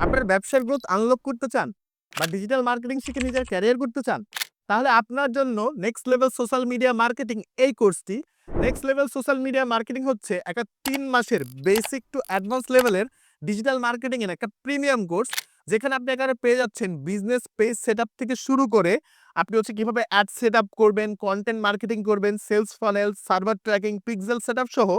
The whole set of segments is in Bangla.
আপনার ব্যবসার গ্রোথ আনলক করতে চান বা ডিজিটাল মার্কেটিং শিখে নিজের ক্যারিয়ার করতে চান, তাহলে আপনার জন্য next level social media marketing এই কোর্সটি। Next level social media marketing হচ্ছে একটা ৩ মাসের বেসিক টু অ্যাডভান্স লেভেলের ডিজিটাল মার্কেটিং এর একটা প্রিমিয়াম কোর্স, যেখানে আপনি এখানে পেয়ে যাচ্ছেন বিজনেস পেজ সেটআপ থেকে শুরু করে আপনি হচ্ছে কিভাবে অ্যাড সেটআপ করবেন, কন্টেন্ট মার্কেটিং করবেন, sales funnel, server tracking, pixel setup সহ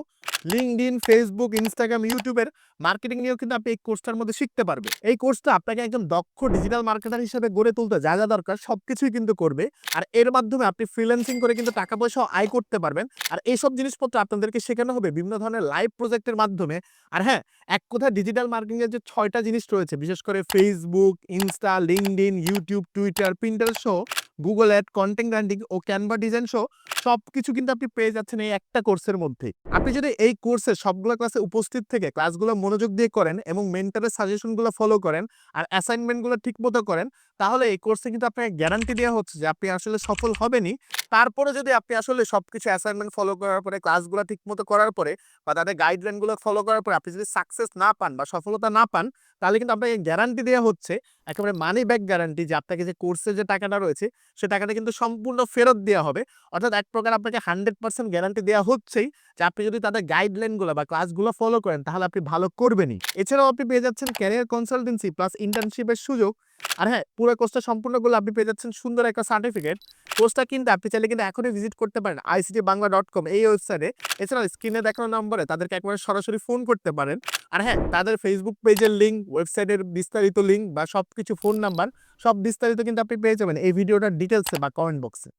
লিঙ্কডইন, ফেসবুক, ইনস্টাগ্রাম, ইউটিউবের মার্কেটিং নিয়েও কিন্তু আপনি এই কোর্সটার মধ্যে শিখতে পারবেন। এই কোর্সটা আপনাকে একজন দক্ষ ডিজিটাল মার্কেটার হিসেবে গড়ে তুলতে যা যা দরকার সবকিছুই কিন্তু করবে। আর এর মাধ্যমে আপনি ফ্রিল্যান্সিং করে কিন্তু টাকা পয়সাও আয় করতে পারবেন। আর এইসব জিনিসপত্র আপনাদেরকে শেখানো হবে বিভিন্ন ধরনের লাইভ প্রজেক্টের মাধ্যমে। আর হ্যাঁ, এক কথায় ডিজিটাল মার্কেটিং এর যে ৬টা জিনিস রয়েছে, বিশেষ করে Facebook, Insta, LinkedIn, YouTube, Twitter, Pinterest সহ গুগল অ্যাড, কন্টেন্ট ব্র্যান্ডিং ও ক্যানভা ডিজাইন সহ সবকিছু কিন্তু আপনি পেয়ে যাচ্ছেন এই একটা কোর্সের মধ্যেই। আপনি যদি এই কোর্সের সবগুলো ক্লাসে উপস্থিত থেকে ক্লাসগুলো মনোযোগ দিয়ে করেন এবং মেন্টরের সাজেশনগুলো ফলো করেন আর অ্যাসাইনমেন্টগুলো ঠিকমতো করেন, তাহলে এই কোর্সে কিন্তু আপনাকে গ্যারান্টি দেওয়া হচ্ছে যে আপনি আসলে সফল হবেনই। তারপরে যদি আপনি আসলে সবকিছু অ্যাসাইনমেন্ট ফলো করার পরে, ক্লাসগুলো ঠিকমতো করার পরে বা তাদের গাইডলাইনগুলো ফলো করার পরে আপনি যদি সাকসেস না পান বা সফলতা না পান, তাহলে কিন্তু আপনাকে গ্যারান্টি দেওয়া হচ্ছে, একেবারে মানি ব্যাক গ্যারান্টি, যে আপনাকে যে কোর্সের যে টাকাটা রয়েছে সে টাকাটা কিন্তু সম্পূর্ণ ফেরত দেওয়া হবে। অর্থাৎ এক প্রকার আপনাকে 100% গ্যারান্টি দেওয়া হচ্ছেই যে আপনি যদি তাদের গাইডলাইনগুলো বা ক্লাসগুলো ফলো করেন তাহলে আপনি ভালো করবেনই। এছাড়াও আপনি পেয়ে যাচ্ছেন ক্যারিয়ার কনসালটেন্সি প্লাস ইন্টার্নশিপের সুযোগ। আর হ্যাঁ, পুরো কোর্সটা সম্পূর্ণ করলে আপনি পেয়ে যাচ্ছেন সুন্দর একটা সার্টিফিকেট। কোর্সটা কিন্তু আপনি চাইলে কিন্তু এখনই ভিজিট করতে পারেন ictbangla.com এই ওয়েবসাইটে। এছাড়াও স্ক্রিনে দেখানো নম্বরে তাদেরকে একবারে সরাসরি ফোন করতে পারেন। আর হ্যাঁ, তাদের ফেসবুক পেজের লিঙ্ক, ওয়েবসাইটের বিস্তারিত লিঙ্ক বা সবকিছু, ফোন নাম্বার, সব বিস্তারিত কিন্তু আপনি পেয়ে যাবেন এই ভিডিওটার ডিটেইলসে বা কমেন্ট বক্সে।